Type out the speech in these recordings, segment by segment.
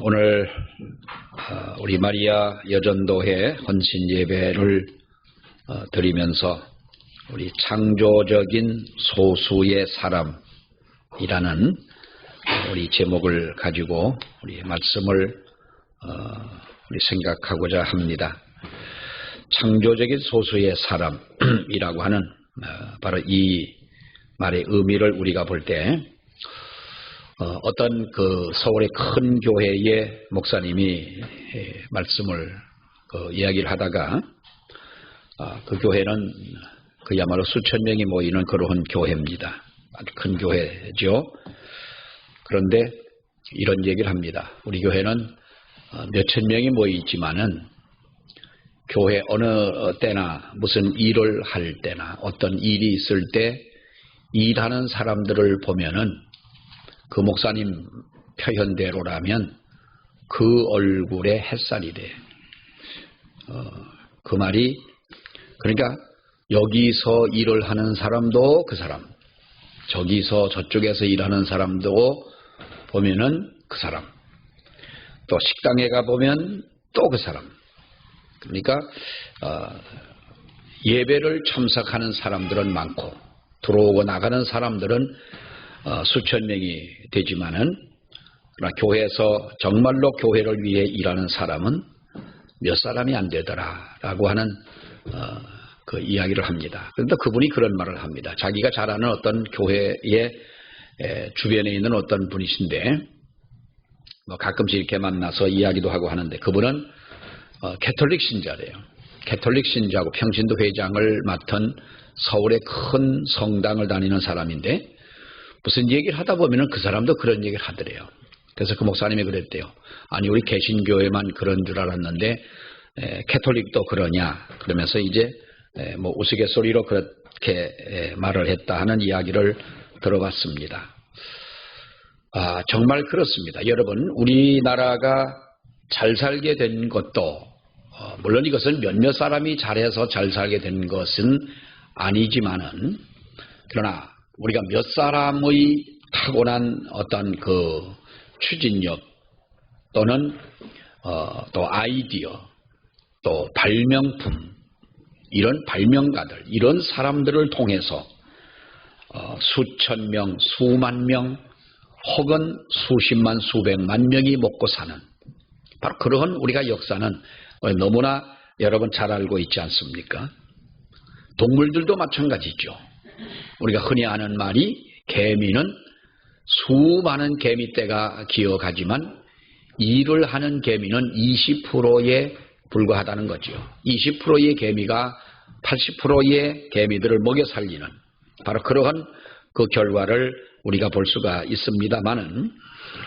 오늘 우리 마리아 여전도회 헌신 예배를 드리면서 우리 창조적인 소수의 사람이라는 우리 제목을 가지고 우리 말씀을 우리 생각하고자 합니다. 창조적인 소수의 사람이라고 하는 바로 이 말의 의미를 우리가 볼 때 어떤 그 서울의 큰 교회의 목사님이 말씀을 이야기를 하다가 그 교회는 그야말로 수천 명이 모이는 그러한 교회입니다. 아주 큰 교회죠. 그런데 이런 얘기를 합니다. 우리 교회는 몇천 명이 모이지만은 교회 어느 때나 무슨 일을 할 때나 어떤 일이 있을 때 일하는 사람들을 보면은 그 목사님 표현대로라면 그 얼굴에 햇살이 돼. 그 말이 그러니까 여기서 일을 하는 사람도 그 사람, 저기서 저쪽에서 일하는 사람도 보면은 그 사람, 또 식당에 가보면 또 그 사람. 그러니까 예배를 참석하는 사람들은 많고 들어오고 나가는 사람들은 수천 명이 되지만은 그러나 교회에서 정말로 교회를 위해 일하는 사람은 몇 사람이 안 되더라라고 하는 그 이야기를 합니다. 그런데 그분이 그런 말을 합니다. 자기가 잘 아는 어떤 교회의 주변에 있는 어떤 분이신데 뭐 가끔씩 이렇게 만나서 이야기도 하고 하는데 그분은 캐톨릭 신자래요. 캐톨릭 신자고 평신도 회장을 맡은 서울의 큰 성당을 다니는 사람인데 무슨 얘기를 하다 보면은 그 사람도 그런 얘기를 하더래요. 그래서 그 목사님이 그랬대요. 아니 우리 개신교회만 그런 줄 알았는데 캐톨릭도 그러냐 그러면서 이제 뭐 우스갯소리로 그렇게 말을 했다 하는 이야기를 들어봤습니다. 정말 그렇습니다. 여러분 우리나라가 잘 살게 된 것도 물론 이것은 몇몇 사람이 잘해서 잘 살게 된 것은 아니지만은 그러나 우리가 몇 사람의 타고난 어떤 그 추진력 또는 또 아이디어 또 발명품 이런 발명가들 이런 사람들을 통해서 수천 명, 수만 명 혹은 수십만, 수백만 명이 먹고 사는 바로 그러한 우리가 역사는 너무나 여러분 잘 알고 있지 않습니까? 동물들도 마찬가지죠. 우리가 흔히 아는 말이 개미는 수많은 개미떼가 기어가지만 일을 하는 개미는 20%에 불과하다는 거죠. 20%의 개미가 80%의 개미들을 먹여 살리는 바로 그러한 그 결과를 우리가 볼 수가 있습니다만은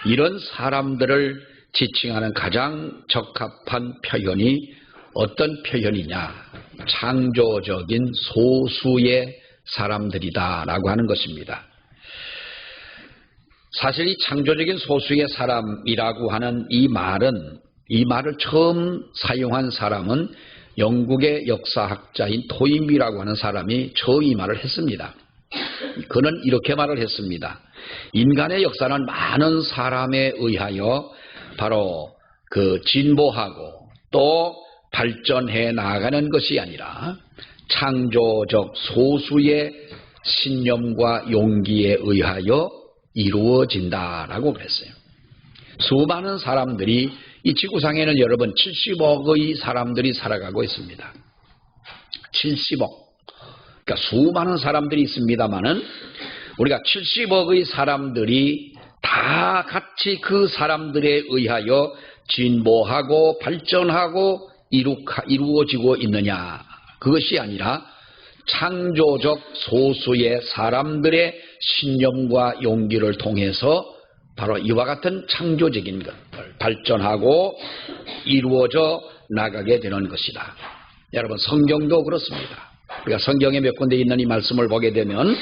이런 사람들을 지칭하는 가장 적합한 표현이 어떤 표현이냐? 창조적인 소수의 사람들이다라고 하는 것입니다. 사실 이 창조적인 소수의 사람이라고 하는 이 말을 처음 사용한 사람은 영국의 역사학자인 토인비라고 하는 사람이 처음 이 말을 했습니다. 그는 이렇게 말을 했습니다. 인간의 역사는 많은 사람에 의하여 바로 그 진보하고 또 발전해 나가는 것이 아니라 창조적 소수의 신념과 용기에 의하여 이루어진다라고 그랬어요. 수많은 사람들이 이 지구상에는 여러분 70억의 사람들이 살아가고 있습니다. 70억. 그러니까 수많은 사람들이 있습니다만은 우리가 70억의 사람들이 다 같이 그 사람들에 의하여 진보하고 발전하고 이루어지고 있느냐? 그것이 아니라 창조적 소수의 사람들의 신념과 용기를 통해서 바로 이와 같은 창조적인 것을 발전하고 이루어져 나가게 되는 것이다. 여러분 성경도 그렇습니다. 우리가 성경에 몇 군데 있는 이 말씀을 보게 되면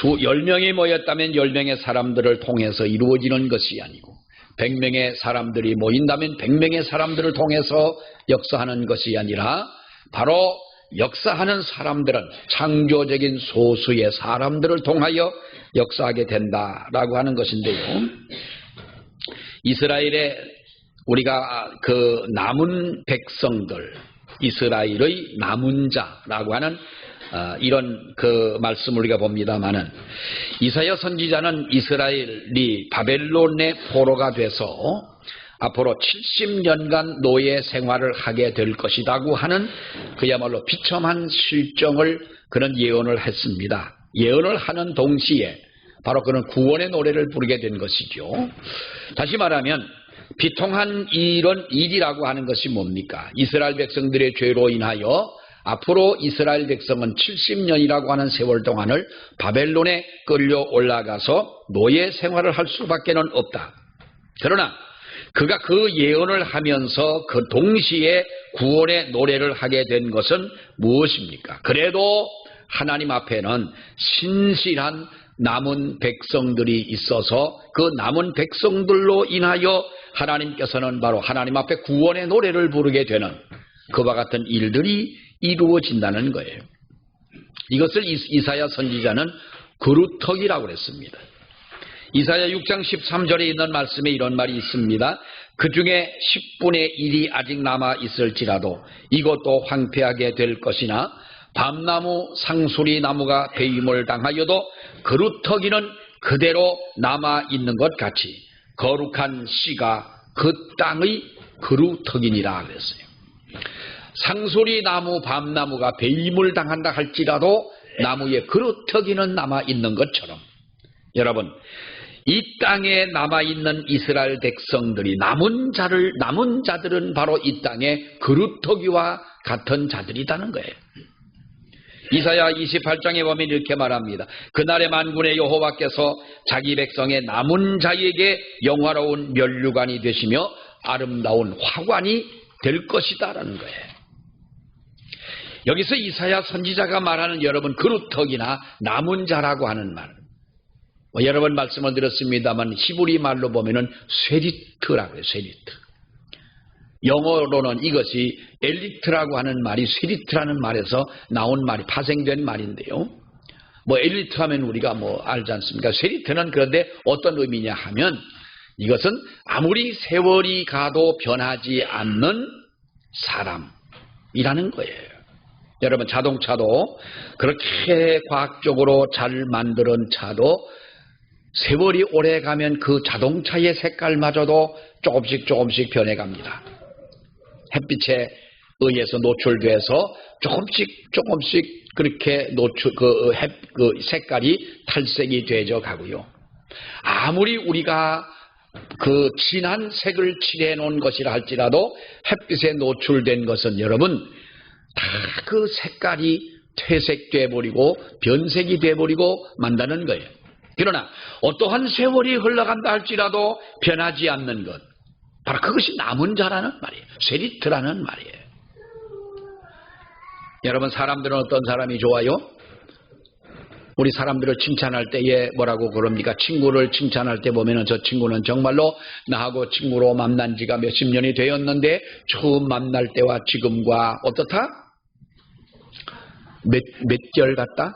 10명이 모였다면 10명의 사람들을 통해서 이루어지는 것이 아니고 100명의 사람들이 모인다면 100명의 사람들을 통해서 역사하는 것이 아니라 바로 역사하는 사람들은 창조적인 소수의 사람들을 통하여 역사하게 된다라고 하는 것인데요. 이스라엘의 우리가 그 남은 백성들, 이스라엘의 남은 자라고 하는 이런 그 말씀을 우리가 봅니다마는, 이사야 선지자는 이스라엘이 바벨론의 포로가 돼서 앞으로 70년간 노예 생활을 하게 될 것이라고 하는 그야말로 비참한 실정을 그런 예언을 했습니다. 예언을 하는 동시에 바로 그런 구원의 노래를 부르게 된 것이죠. 다시 말하면 비통한 이런 일이라고 하는 것이 뭡니까? 이스라엘 백성들의 죄로 인하여 앞으로 이스라엘 백성은 70년이라고 하는 세월 동안을 바벨론에 끌려 올라가서 노예 생활을 할 수밖에 없다. 그러나 그가 그 예언을 하면서 그 동시에 구원의 노래를 하게 된 것은 무엇입니까? 그래도 하나님 앞에는 신실한 남은 백성들이 있어서 그 남은 백성들로 인하여 하나님께서는 바로 하나님 앞에 구원의 노래를 부르게 되는 그와 같은 일들이 이루어진다는 거예요. 이것을 이사야 선지자는 그루터기라고 그랬습니다. 이사야 6장 13절에 있는 말씀에 이런 말이 있습니다. 그 중에 10분의 1이 아직 남아 있을지라도 이것도 황폐하게 될 것이나 밤나무 상수리 나무가 배임을 당하여도 그루터기는 그대로 남아 있는 것 같이 거룩한 씨가 그 땅의 그루터기니라 그랬어요. 상수리 나무, 밤나무가 배임을 당한다 할지라도 나무의 그루터기는 남아 있는 것처럼, 여러분, 이 땅에 남아있는 이스라엘 백성들이 남은 자들은 바로 이 땅의 그루터기와 같은 자들이라는 거예요. 이사야 28장에 보면 이렇게 말합니다. 그날의 만군의 여호와께서 자기 백성의 남은 자에게 영화로운 면류관이 되시며 아름다운 화관이 될 것이다라는 거예요. 여기서 이사야 선지자가 말하는 여러분 그루터기나 남은 자라고 하는 말, 여러 번 말씀을 드렸습니다만 히브리 말로 보면은 쇠리트라고 해요. 쇠리트. 영어로는 이것이 엘리트라고 하는 말이 쇠리트라는 말에서 나온 말이 파생된 말인데요. 엘리트 하면 우리가 알지 않습니까? 쇠리트는 그런데 어떤 의미냐 하면 이것은 아무리 세월이 가도 변하지 않는 사람이라는 거예요. 여러분, 자동차도 그렇게 과학적으로 잘 만드는 차도 세월이 오래 가면 그 자동차의 색깔마저도 조금씩 변해갑니다. 햇빛에 의해서 노출돼서 조금씩 그렇게 색깔이 탈색이 되져 가고요. 아무리 우리가 그 진한 색을 칠해 놓은 것이라 할지라도 햇빛에 노출된 것은 여러분 다 그 색깔이 퇴색돼 버리고 변색이 돼 버리고 만다는 거예요. 그러나 어떠한 세월이 흘러간다 할지라도 변하지 않는 것, 바로 그것이 남은 자라는 말이에요. 쇠리트라는 말이에요. 여러분, 사람들은 어떤 사람이 좋아요? 우리 사람들을 칭찬할 때에 뭐라고 그럽니까? 친구를 칭찬할 때 보면은 저 친구는 정말로 나하고 친구로 만난 지가 몇십 년이 되었는데 처음 만날 때와 지금과 어떻다? 몇 결 같다?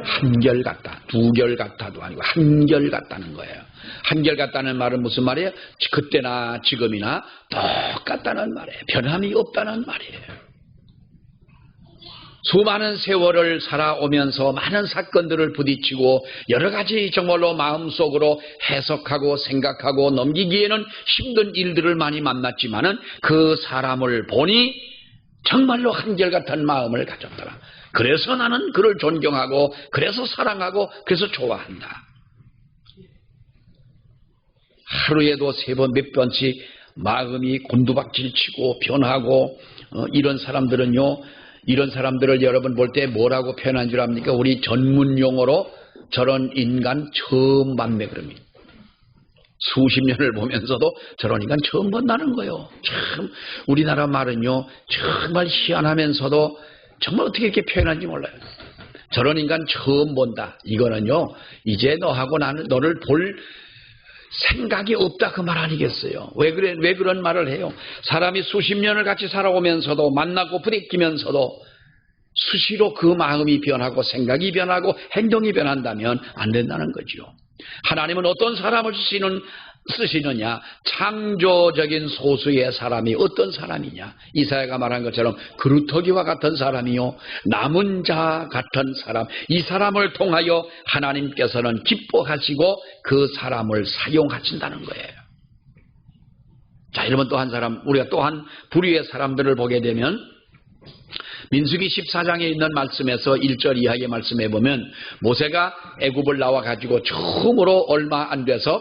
한결 같다. 2결 같다도 아니고 한결 같다는 거예요. 한결 같다는 말은 무슨 말이에요? 그때나 지금이나 똑같다는 말이에요. 변함이 없다는 말이에요. 수많은 세월을 살아오면서 많은 사건들을 부딪히고 여러 가지 정말로 마음속으로 해석하고 생각하고 넘기기에는 힘든 일들을 많이 만났지만은 그 사람을 보니 정말로 한결같은 마음을 가졌더라. 그래서 나는 그를 존경하고 그래서 사랑하고 그래서 좋아한다. 하루에도 3번 몇 번씩 마음이 곤두박질치고 변하고 이런 사람들은요, 이런 사람들을 여러분 볼 때 뭐라고 표현한 줄 압니까? 우리 전문 용어로 저런 인간 처음 봤네 그럽니다. 수십 년을 보면서도 저런 인간 처음 본다는 거예요. 참 우리나라 말은요 정말 희한하면서도 정말 어떻게 이렇게 표현하는지 몰라요. 저런 인간 처음 본다. 이거는요 이제 너하고 나는 너를 볼 생각이 없다 그 말 아니겠어요? 왜 그런 말을 해요? 사람이 수십 년을 같이 살아오면서도 만나고 부딪히면서도 수시로 그 마음이 변하고 생각이 변하고 행동이 변한다면 안 된다는 거죠. 하나님은 어떤 사람을 쓰시는 쓰시느냐? 창조적인 소수의 사람이 어떤 사람이냐? 이사야가 말한 것처럼 그루터기와 같은 사람이요, 남은 자 같은 사람, 이 사람을 통하여 하나님께서는 기뻐하시고 그 사람을 사용하신다는 거예요. 자, 여러분, 또 한 사람, 우리가 또 한 부류의 사람들을 보게 되면 민수기 14장에 있는 말씀에서 1절 이하의 말씀에 보면 모세가 애굽을 나와 가지고 처음으로 얼마 안 돼서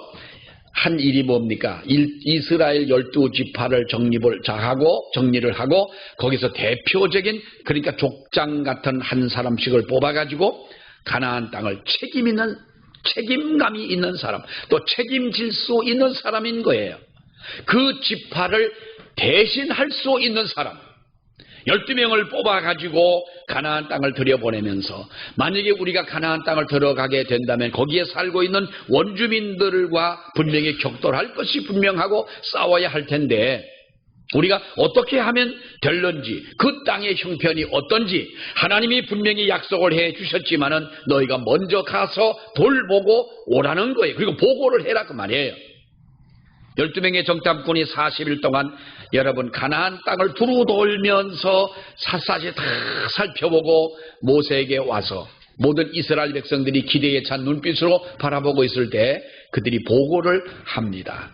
한 일이 뭡니까? 이스라엘 12지파를 정리를 하고 거기서 대표적인, 그러니까 족장 같은 한 사람씩을 뽑아가지고 가나안 땅을 책임감이 있는 사람, 또 책임질 수 있는 사람인 거예요. 그 지파를 대신할 수 있는 사람, 12명을 뽑아가지고 가나안 땅을 들여보내면서 만약에 우리가 가나안 땅을 들어가게 된다면 거기에 살고 있는 원주민들과 분명히 격돌할 것이 분명하고 싸워야 할 텐데 우리가 어떻게 하면 될런지, 그 땅의 형편이 어떤지 하나님이 분명히 약속을 해 주셨지만은 너희가 먼저 가서 돌보고 오라는 거예요. 그리고 보고를 해라 그 말이에요. 12명의 정탐꾼이 40일 동안 여러분 가나안 땅을 두루 돌면서 샅샅이 다 살펴보고 모세에게 와서 모든 이스라엘 백성들이 기대에 찬 눈빛으로 바라보고 있을 때 그들이 보고를 합니다.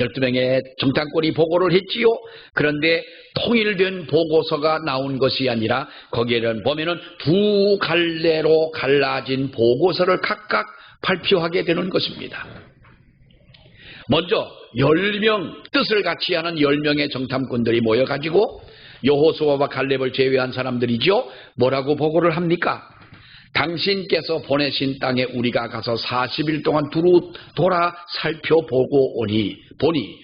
12명의 정탐꾼이 보고를 했지요. 그런데 통일된 보고서가 나온 것이 아니라 거기에는 보면은 두 갈래로 갈라진 보고서를 각각 발표하게 되는 것입니다. 먼저 10명, 뜻을 같이 하는 10명의 정탐꾼들이 모여가지고 여호수아와 갈렙을 제외한 사람들이죠. 뭐라고 보고를 합니까? 당신께서 보내신 땅에 우리가 가서 40일 동안 두루 돌아 살펴보고 보니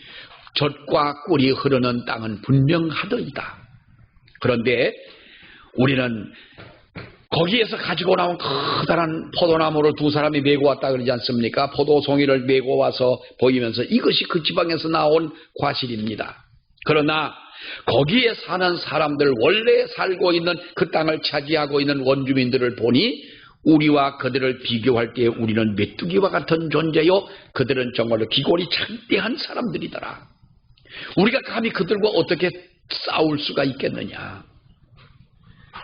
젖과 꿀이 흐르는 땅은 분명하더이다. 그런데 우리는 거기에서 가지고 나온 커다란 포도나무를 두 사람이 메고 왔다 그러지 않습니까? 포도송이를 메고 와서 보이면서 이것이 그 지방에서 나온 과실입니다. 그러나 거기에 사는 사람들, 원래 살고 있는 그 땅을 차지하고 있는 원주민들을 보니 우리와 그들을 비교할 때 우리는 메뚜기와 같은 존재요, 그들은 정말로 기골이 창대한 사람들이더라. 우리가 감히 그들과 어떻게 싸울 수가 있겠느냐.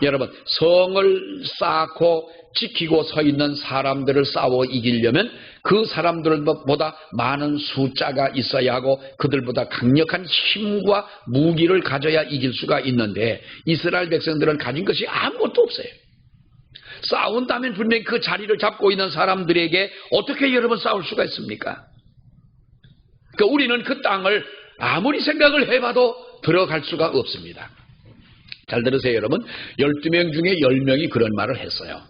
여러분, 성을 쌓고 지키고 서 있는 사람들을 싸워 이기려면 그 사람들보다 많은 숫자가 있어야 하고 그들보다 강력한 힘과 무기를 가져야 이길 수가 있는데 이스라엘 백성들은 가진 것이 아무것도 없어요. 싸운다면 분명히 그 자리를 잡고 있는 사람들에게 어떻게 여러분 싸울 수가 있습니까? 그러니까 우리는 그 땅을 아무리 생각을 해봐도 들어갈 수가 없습니다. 잘 들으세요, 여러분. 12명 중에 10명이 그런 말을 했어요.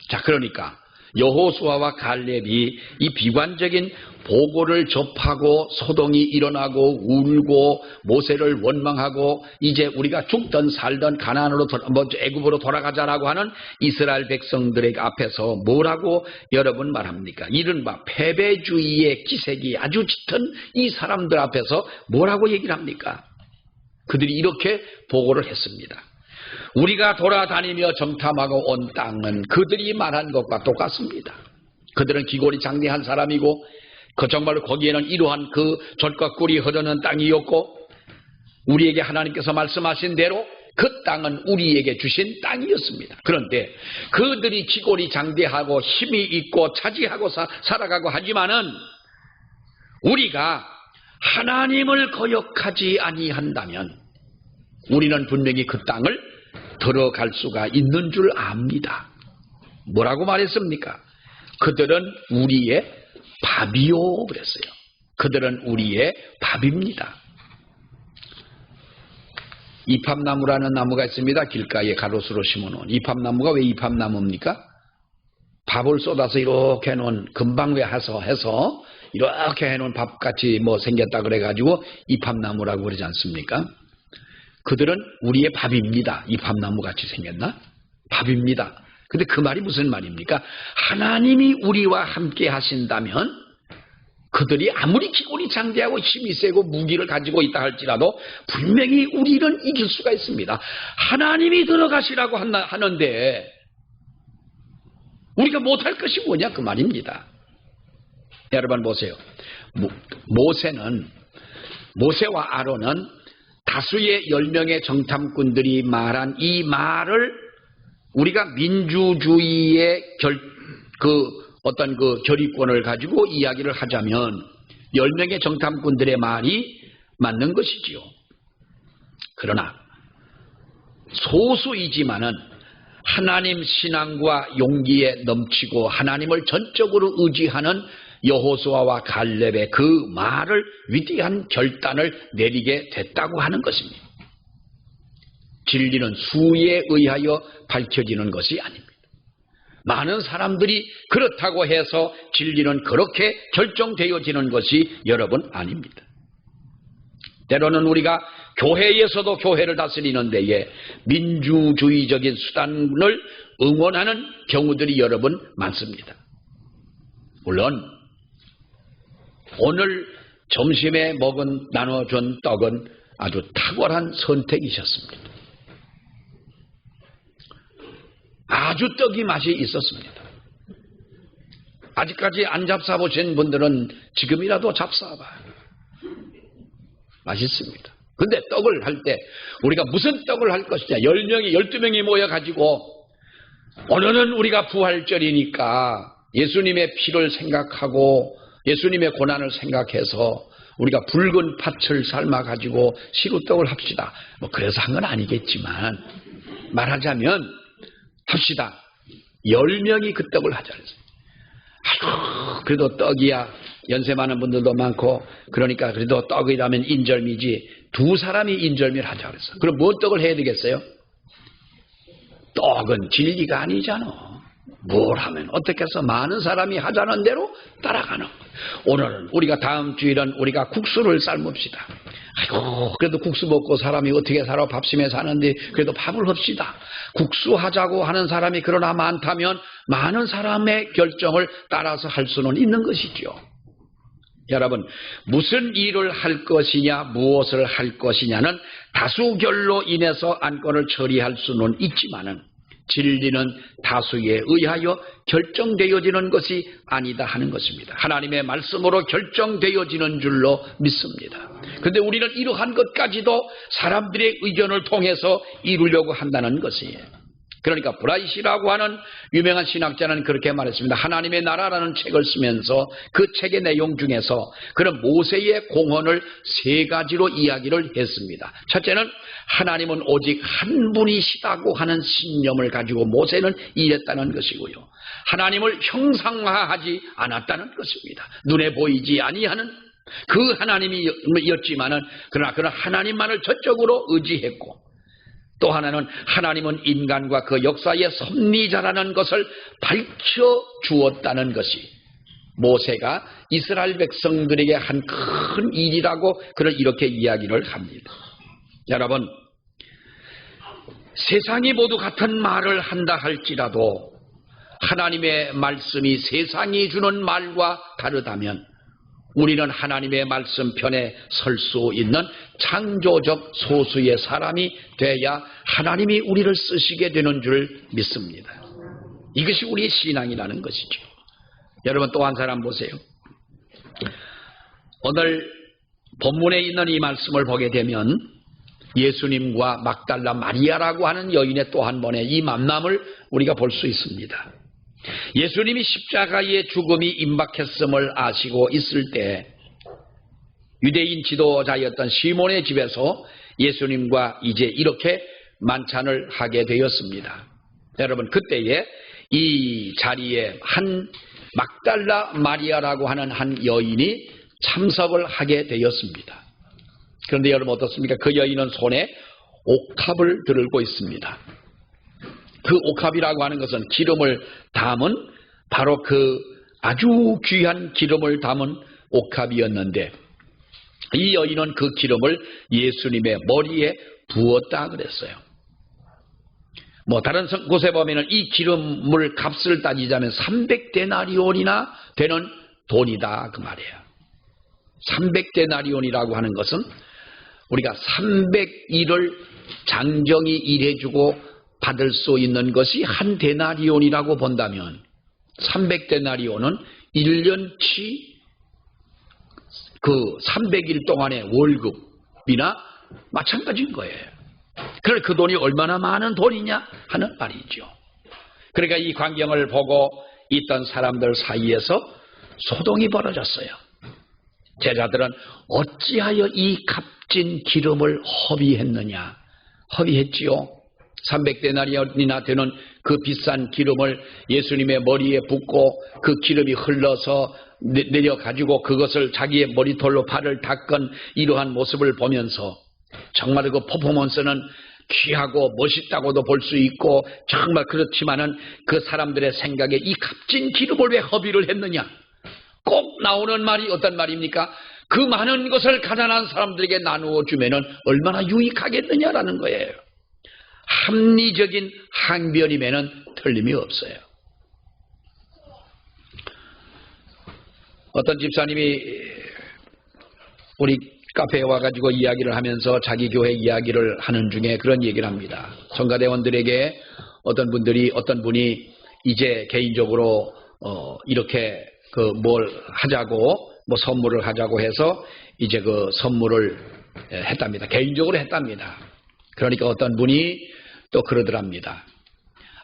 자, 그러니까 여호수아와 갈렙이 이 비관적인 보고를 접하고 소동이 일어나고 울고 모세를 원망하고 이제 우리가 죽든 살든 가나안으로 애굽으로 돌아가자라고 하는 이스라엘 백성들의 앞에서 뭐라고 여러분 말합니까? 이른바 패배주의의 기색이 아주 짙은 이 사람들 앞에서 뭐라고 얘기를 합니까? 그들이 이렇게 보고를 했습니다. 우리가 돌아다니며 정탐하고 온 땅은 그들이 말한 것과 똑같습니다. 그들은 기골이 장대한 사람이고 그 정말로 거기에는 이러한 그 젖과 꿀이 흐르는 땅이었고 우리에게 하나님께서 말씀하신 대로 그 땅은 우리에게 주신 땅이었습니다. 그런데 그들이 기골이 장대하고 힘이 있고 차지하고 살아가고 하지만은 우리가 하나님을 거역하지 아니한다면 우리는 분명히 그 땅을 들어갈 수가 있는 줄 압니다. 뭐라고 말했습니까? 그들은 우리의 밥이요 그랬어요. 그들은 우리의 밥입니다. 이팝나무라는 나무가 있습니다. 길가에 가로수로 심어놓은. 이팝나무가 왜 이팝나무입니까? 밥을 쏟아서 이렇게 해놓은, 금방 왜 해서 이렇게 해놓은 밥같이 생겼다 그래가지고 이팝나무라고 그러지 않습니까? 그들은 우리의 밥입니다. 이팝나무 같이 생겼나? 밥입니다. 근데 그 말이 무슨 말입니까? 하나님이 우리와 함께 하신다면 그들이 아무리 기골이 장대하고 힘이 세고 무기를 가지고 있다 할지라도 분명히 우리는 이길 수가 있습니다. 하나님이 들어가시라고 하는데 우리가 못할 것이 뭐냐 그 말입니다. 여러분 보세요. 모세와 아론은 다수의 10명의 정탐꾼들이 말한 이 말을 우리가 민주주의의 어떤 결의권을 가지고 이야기를 하자면 10명의 정탐꾼들의 말이 맞는 것이지요. 그러나 소수이지만은 하나님 신앙과 용기에 넘치고 하나님을 전적으로 의지하는 여호수아와 갈렙의 그 말을 위대한 결단을 내리게 됐다고 하는 것입니다. 진리는 수에 의하여 밝혀지는 것이 아닙니다. 많은 사람들이 그렇다고 해서 진리는 그렇게 결정되어지는 것이 여러분 아닙니다. 때로는 우리가 교회에서도 교회를 다스리는 데에 민주주의적인 수단을 응원하는 경우들이 여러분 많습니다. 물론 오늘 점심에 나눠준 떡은 아주 탁월한 선택이셨습니다. 아주 떡이 맛이 있었습니다. 아직까지 안 잡숴보신 분들은 지금이라도 잡숴봐요. 맛있습니다. 근데 떡을 할 때 우리가 무슨 떡을 할 것이냐, 10명이 12명이 모여가지고 오늘은 우리가 부활절이니까 예수님의 피를 생각하고 예수님의 고난을 생각해서 우리가 붉은 팥을 삶아가지고 시루떡을 합시다. 그래서 한 건 아니겠지만 말하자면 합시다. 10명이 그 떡을 하자 그랬어요. 아이고, 그래도 떡이야. 연세 많은 분들도 많고, 그러니까 그래도 떡이라면 인절미지. 2사람이 인절미를 하자 그랬어. 그럼 뭔 떡을 해야 되겠어요? 떡은 진리가 아니잖아. 뭘 하면 어떻게 해서 많은 사람이 하자는 대로 따라가는 거예요. 오늘은 우리가 다음 주일은 우리가 국수를 삶읍시다. 아이고, 그래도 국수 먹고 사람이 어떻게 살아? 밥심에 사는데 그래도 밥을 합시다. 국수 하자고 하는 사람이 그러나 많다면 많은 사람의 결정을 따라서 할 수는 있는 것이죠. 여러분, 무슨 일을 할 것이냐, 무엇을 할 것이냐는 다수결로 인해서 안건을 처리할 수는 있지만은 진리는 다수에 의하여 결정되어지는 것이 아니다 하는 것입니다. 하나님의 말씀으로 결정되어지는 줄로 믿습니다. 그런데 우리는 이러한 것까지도 사람들의 의견을 통해서 이루려고 한다는 것이에요. 그러니까 브라이시라고 하는 유명한 신학자는 그렇게 말했습니다. 하나님의 나라라는 책을 쓰면서 그 책의 내용 중에서 그런 모세의 공헌을 3가지로 이야기를 했습니다. 첫째는 하나님은 오직 한 분이시다고 하는 신념을 가지고 모세는 일했다는 것이고요. 하나님을 형상화하지 않았다는 것입니다. 눈에 보이지 아니하는 그 하나님이었지만은 그러나 그런 하나님만을 전적으로 의지했고, 또 하나는 하나님은 인간과 그 역사의 섭리자라는 것을 밝혀 주었다는 것이 모세가 이스라엘 백성들에게 한 큰 일이라고 이렇게 이야기를 합니다. 여러분, 세상이 모두 같은 말을 한다 할지라도 하나님의 말씀이 세상이 주는 말과 다르다면 우리는 하나님의 말씀 편에 설 수 있는 창조적 소수의 사람이 돼야 하나님이 우리를 쓰시게 되는 줄 믿습니다. 이것이 우리의 신앙이라는 것이죠. 여러분, 또 한 사람 보세요. 오늘 본문에 있는 이 말씀을 보게 되면 예수님과 막달라 마리아라고 하는 여인의 또 한 번의 이 만남을 우리가 볼 수 있습니다. 예수님이 십자가의 죽음이 임박했음을 아시고 있을 때 유대인 지도자였던 시몬의 집에서 예수님과 이제 이렇게 만찬을 하게 되었습니다. 여러분, 그때에 이 자리에 한 막달라 마리아라고 하는 한 여인이 참석을 하게 되었습니다. 그런데 여러분 어떻습니까? 그 여인은 손에 옥합을 들고 있습니다. 그 옥합이라고 하는 것은 기름을 담은, 바로 그 아주 귀한 기름을 담은 옥합이었는데 이 여인은 그 기름을 예수님의 머리에 부었다 그랬어요. 다른 곳에 보면은 이 기름물 값을 따지자면 300데나리온이나 되는 돈이다 그 말이에요. 300데나리온이라고 하는 것은 우리가 300일을 장정히 일해주고 받을 수 있는 것이 한 데나리온이라고 본다면 300데나리온은 1년치 그 300일 동안의 월급이나 마찬가지인 거예요. 그러니까 그 돈이 얼마나 많은 돈이냐 하는 말이죠. 그러니까 이 광경을 보고 있던 사람들 사이에서 소동이 벌어졌어요. 제자들은 어찌하여 이 값진 기름을 허비했느냐. 허비했지요. 300데나리온이나 되는 그 비싼 기름을 예수님의 머리에 붓고 그 기름이 흘러서 내려가지고 그것을 자기의 머리털로 발을 닦은 이러한 모습을 보면서 정말 그 퍼포먼스는 귀하고 멋있다고도 볼 수 있고 정말 그렇지만은 그 사람들의 생각에 이 값진 기름을 왜 허비를 했느냐. 꼭 나오는 말이 어떤 말입니까? 그 많은 것을 가난한 사람들에게 나누어 주면은 얼마나 유익하겠느냐라는 거예요. 합리적인 항변이면은 틀림이 없어요. 어떤 집사님이 우리 카페에 와가지고 이야기를 하면서 자기 교회 이야기를 하는 중에 그런 얘기를 합니다. 성가대원들에게 어떤 분이 이제 개인적으로 이렇게 그 뭘 하자고 뭐 선물을 하자고 해서 이제 그 선물을 했답니다. 개인적으로 했답니다. 그러니까 어떤 분이 또 그러더랍니다.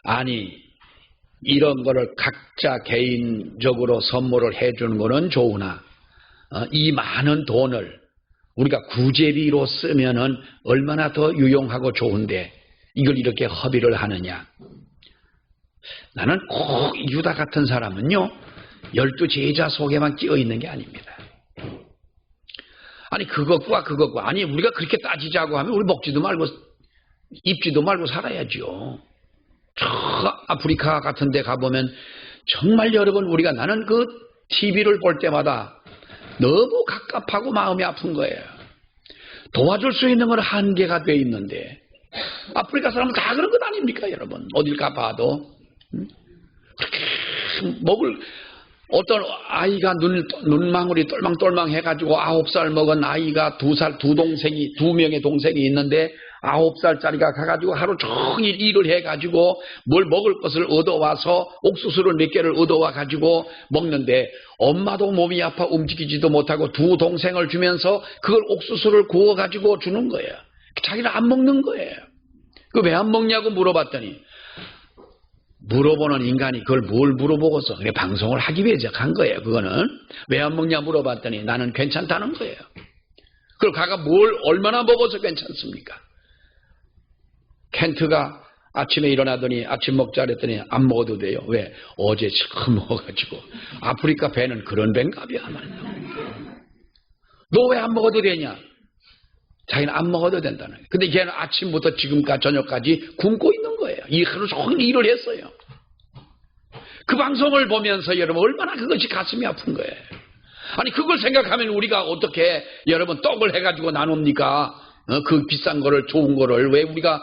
아니 이런 거를 각자 개인적으로 선물을 해주는 거는 좋으나 이 많은 돈을 우리가 구제비로 쓰면은 얼마나 더 유용하고 좋은데 이걸 이렇게 허비를 하느냐. 나는 꼭 유다 같은 사람은요 12제자 속에만 끼어 있는 게 아닙니다. 아니 그것과 아니 우리가 그렇게 따지자고 하면 우리 먹지도 말고 입지도 말고 살아야죠. 저 아프리카 같은 데 가보면 정말 여러분 우리가 나는 그 TV를 볼 때마다 너무 갑갑하고 마음이 아픈 거예요. 도와줄 수 있는 건 한계가 돼 있는데 아프리카 사람은 다 그런 것 아닙니까 여러분. 어딜 가봐도 먹을 어떤 아이가 눈망울이 똘망똘망 해가지고 9살 먹은 아이가 2명의 동생이 있는데 9살짜리가 가가지고 하루 종일 일을 해가지고 뭘 먹을 것을 얻어와서 옥수수를 몇 개를 얻어와가지고 먹는데 엄마도 몸이 아파 움직이지도 못하고 두 동생을 주면서 그걸 옥수수를 구워가지고 주는 거예요. 자기는 안 먹는 거예요. 그 왜 안 먹냐고 물어봤더니 물어보는 인간이 그걸 뭘 물어보고서 그래 방송을 하기 위해서 간 거예요. 그거는 왜 안 먹냐 물어봤더니 나는 괜찮다는 거예요. 그걸 가가 뭘 얼마나 먹어서 괜찮습니까? 켄트가 아침에 일어나더니 아침 먹자 그랬더니 안 먹어도 돼요. 왜? 어제 실컷 먹어가지고. 아프리카 배는 그런 배인가벼. 너 왜 안 먹어도 되냐? 자기는 안 먹어도 된다는 거예요. 근데 걔는 아침부터 지금까지 저녁까지 굶고 있는 거예요. 이 하루 종일 일을 했어요. 그 방송을 보면서 여러분 얼마나 그것이 가슴이 아픈 거예요. 아니 그걸 생각하면 우리가 어떻게 여러분 떡을 해가지고 나눕니까? 그 비싼 거를 좋은 거를 왜 우리가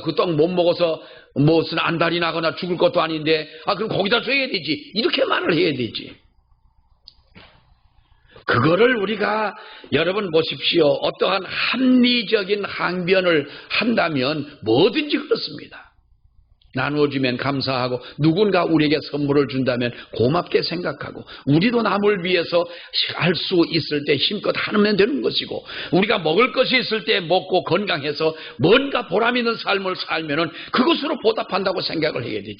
그 떡 못 먹어서 무슨 안달이 나거나 죽을 것도 아닌데 그럼 거기다 줘야 되지 이렇게 말을 해야 되지. 그거를 우리가 여러분 보십시오. 어떠한 합리적인 항변을 한다면 뭐든지 그렇습니다. 나누어주면 감사하고 누군가 우리에게 선물을 준다면 고맙게 생각하고 우리도 남을 위해서 할 수 있을 때 힘껏 하면 되는 것이고 우리가 먹을 것이 있을 때 먹고 건강해서 뭔가 보람 있는 삶을 살면은 그것으로 보답한다고 생각을 해야 되지.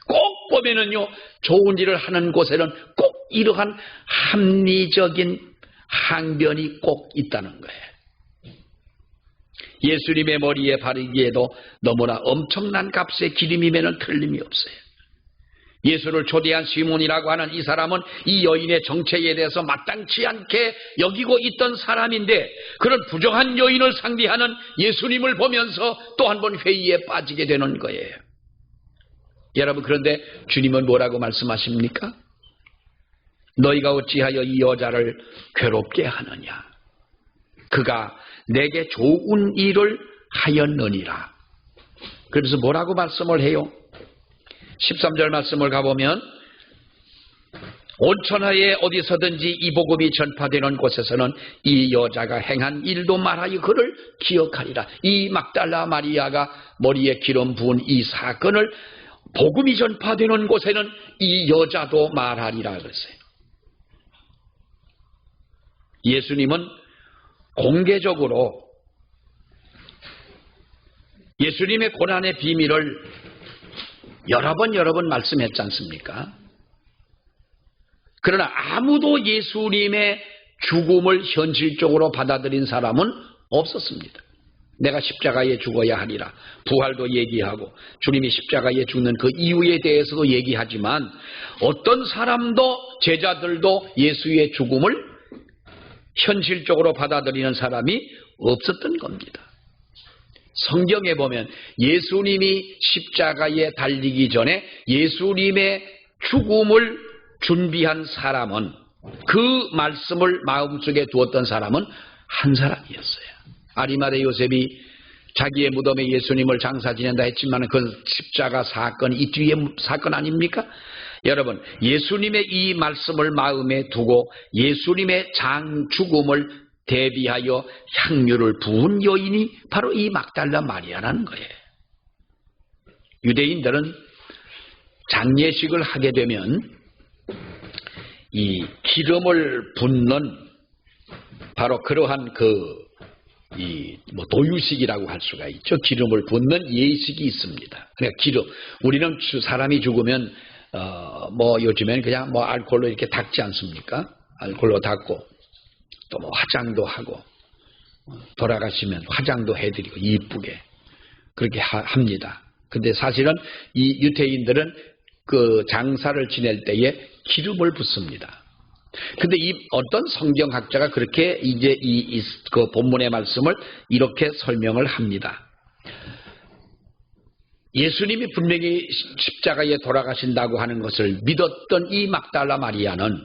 꼭 보면은요 좋은 일을 하는 곳에는 꼭 이러한 합리적인 항변이 꼭 있다는 거예요. 예수님의 머리에 바르기에도 너무나 엄청난 값의 기름이면은 틀림이 없어요. 예수를 초대한 시몬이라고 하는 이 사람은 이 여인의 정체에 대해서 마땅치 않게 여기고 있던 사람인데 그런 부정한 여인을 상대하는 예수님을 보면서 또 한 번 회의에 빠지게 되는 거예요. 여러분 그런데 주님은 뭐라고 말씀하십니까? 너희가 어찌하여 이 여자를 괴롭게 하느냐? 그가 내게 좋은 일을 하였느니라. 그래서 뭐라고 말씀을 해요? 13절 말씀을 가보면 온 천하에 어디서든지 이 복음이 전파되는 곳에서는 이 여자가 행한 일도 말하여 그를 기억하리라. 이 막달라 마리아가 머리에 기름 부은 이 사건을 복음이 전파되는 곳에는 이 여자도 말하리라 그랬어요. 예수님은 공개적으로 예수님의 고난의 비밀을 여러 번 말씀했지 않습니까? 그러나 아무도 예수님의 죽음을 현실적으로 받아들인 사람은 없었습니다. 내가 십자가에 죽어야 하리라. 부활도 얘기하고 주님이 십자가에 죽는 그 이유에 대해서도 얘기하지만 어떤 사람도 제자들도 예수의 죽음을 현실적으로 받아들이는 사람이 없었던 겁니다. 성경에 보면 예수님이 십자가에 달리기 전에 예수님의 죽음을 준비한 사람은, 그 말씀을 마음속에 두었던 사람은 한 사람이었어요. 아리마대 요셉이 자기의 무덤에 예수님을 장사 지낸다 했지만 그 십자가 사건이 이 뒤의 사건 아닙니까? 여러분, 예수님의 이 말씀을 마음에 두고 예수님의 죽음을 대비하여 향유를 부은 여인이 바로 이 막달라 마리아라는 거예요. 유대인들은 장례식을 하게 되면 이 기름을 붓는 바로 그러한 도유식이라고 할 수가 있죠. 기름을 붓는 예식이 있습니다. 그러니까 기름, 우리는 사람이 죽으면 요즘엔 그냥 알코올로 이렇게 닦지 않습니까? 알코올로 닦고 또 화장도 하고 돌아가시면 화장도 해드리고 이쁘게 그렇게 합니다. 근데 사실은 이 유대인들은 그 장사를 지낼 때에 기름을 붓습니다. 근데 이 어떤 성경학자가 그렇게 이제 그 본문의 말씀을 이렇게 설명을 합니다. 예수님이 분명히 십자가에 돌아가신다고 하는 것을 믿었던 이 막달라 마리아는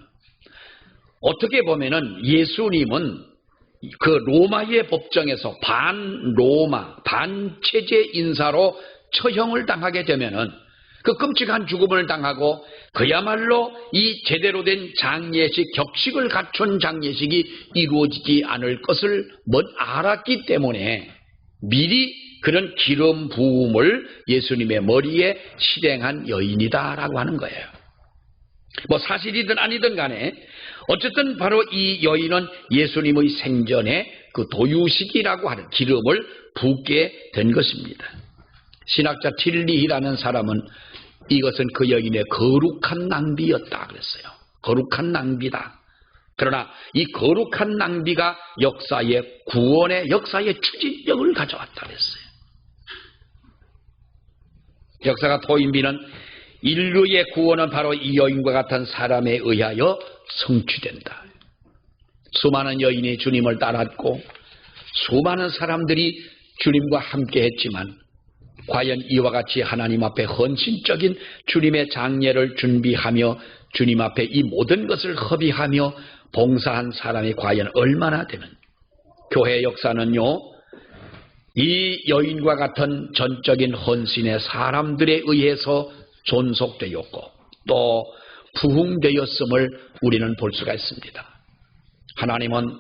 어떻게 보면은 예수님은 그 로마의 법정에서 반로마, 반체제 인사로 처형을 당하게 되면은 그 끔찍한 죽음을 당하고 그야말로 이 제대로 된 장례식, 격식을 갖춘 장례식이 이루어지지 않을 것을 알았기 때문에 미리 그런 기름 부음을 예수님의 머리에 실행한 여인이다라고 하는 거예요. 사실이든 아니든 간에 어쨌든 바로 이 여인은 예수님의 생전에 그 도유식이라고 하는 기름을 붓게 된 것입니다. 신학자 틸리히라는 사람은 이것은 그 여인의 거룩한 낭비였다 그랬어요. 거룩한 낭비다. 그러나 이 거룩한 낭비가 구원의 역사의 추진력을 가져왔다 그랬어요. 역사가 토인비는 인류의 구원은 바로 이 여인과 같은 사람에 의하여 성취된다. 수많은 여인이 주님을 따랐고 수많은 사람들이 주님과 함께 했지만 과연 이와 같이 하나님 앞에 헌신적인 주님의 장례를 준비하며 주님 앞에 이 모든 것을 허비하며 봉사한 사람이 과연 얼마나 되는, 교회 역사는요, 이 여인과 같은 전적인 헌신의 사람들에 의해서 존속되었고 또 부흥되었음을 우리는 볼 수가 있습니다. 하나님은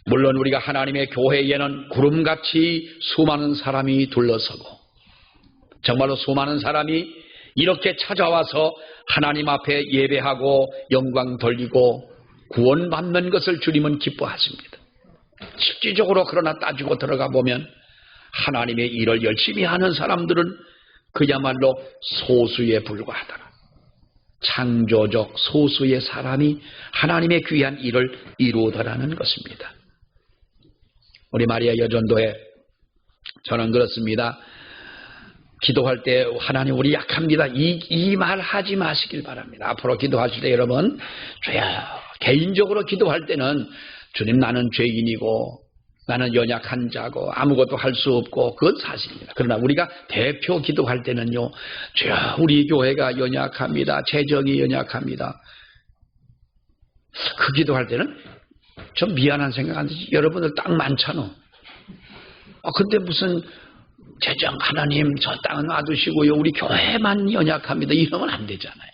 물론 우리가 하나님의 교회에는 구름같이 수많은 사람이 둘러서고 정말로 수많은 사람이 이렇게 찾아와서 하나님 앞에 예배하고 영광 돌리고 구원받는 것을 주님은 기뻐하십니다. 실질적으로 그러나 따지고 들어가 보면 하나님의 일을 열심히 하는 사람들은 그야말로 소수에 불과하더라. 창조적 소수의 사람이 하나님의 귀한 일을 이루어더라는 것입니다. 우리 마리아 여전도에 저는 그렇습니다. 기도할 때 하나님 우리 약합니다. 이 말 하지 마시길 바랍니다. 앞으로 기도하실 때 여러분, 주야, 개인적으로 기도할 때는 주님 나는 죄인이고 나는 연약한 자고 아무것도 할 수 없고 그건 사실입니다. 그러나 우리가 대표 기도할 때는요, 주야 우리 교회가 연약합니다. 재정이 연약합니다. 그 기도할 때는 좀 미안한 생각 안 들지? 여러분들 땅 많잖아. 근데 무슨 재정 하나님 저 땅은 놔두시고요 우리 교회만 연약합니다. 이러면 안 되잖아요.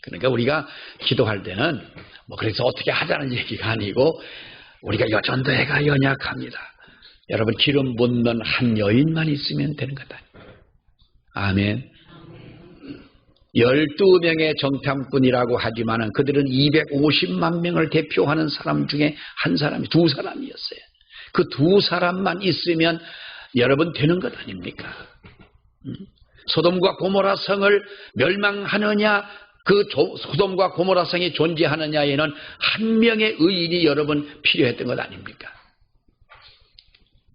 그러니까 우리가 기도할 때는 그래서 어떻게 하자는 얘기가 아니고 우리가 여전도회가 연약합니다. 여러분 기름 붓는 한 여인만 있으면 되는 거다. 아멘. 12명의 정탐꾼이라고 하지만 그들은 250만 명을 대표하는 사람 중에 한 사람이, 두 사람이었어요. 그 두 사람만 있으면 여러분 되는 것 아닙니까? 소돔과 고모라 성을 멸망하느냐, 그 소돔과 고모라 성이 존재하느냐에는 한 명의 의인이 여러분 필요했던 것 아닙니까?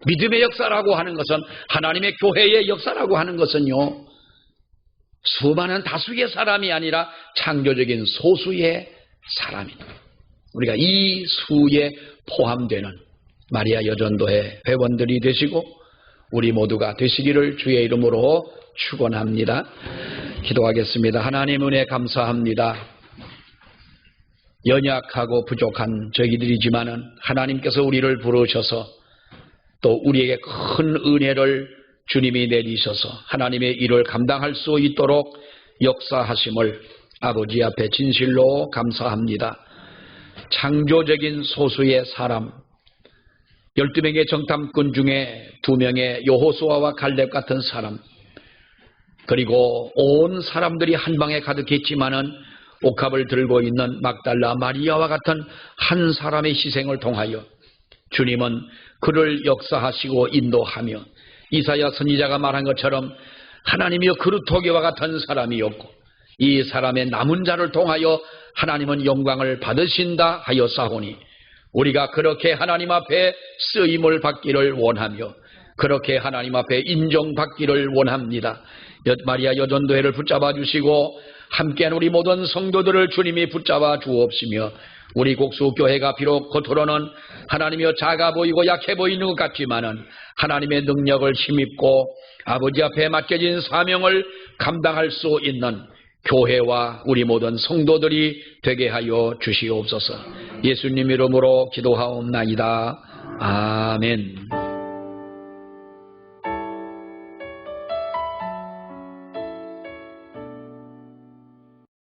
믿음의 역사라고 하는 것은, 하나님의 교회의 역사라고 하는 것은요, 수많은 다수의 사람이 아니라 창조적인 소수의 사람입니다. 우리가 이 수에 포함되는 마리아 여전도의 회원들이 되시고 우리 모두가 되시기를 주의 이름으로 축원합니다. 기도하겠습니다. 하나님 은혜 감사합니다. 연약하고 부족한 저희들이지만은 하나님께서 우리를 부르셔서 또 우리에게 큰 은혜를 주님이 내리셔서 하나님의 일을 감당할 수 있도록 역사하심을 아버지 앞에 진실로 감사합니다. 창조적인 소수의 사람, 12명의 정탐꾼 중에 2명의 여호수아와 갈렙 같은 사람, 그리고 온 사람들이 한 방에 가득했지만은 옥합을 들고 있는 막달라 마리아와 같은 한 사람의 희생을 통하여 주님은 그를 역사하시고 인도하며 이사야 선지자가 말한 것처럼 하나님이여 그루터기와 같은 사람이었고 이 사람의 남은 자를 통하여 하나님은 영광을 받으신다 하였사오니 우리가 그렇게 하나님 앞에 쓰임을 받기를 원하며 그렇게 하나님 앞에 인정받기를 원합니다. 마리아 여전도회를 붙잡아 주시고 함께한 우리 모든 성도들을 주님이 붙잡아 주옵시며 우리 곡수교회가 비록 겉으로는 하나님이여 작아 보이고 약해 보이는 것 같지만은 하나님의 능력을 힘입고 아버지 앞에 맡겨진 사명을 감당할 수 있는 교회와 우리 모든 성도들이 되게 하여 주시옵소서. 예수님 이름으로 기도하옵나이다. 아멘.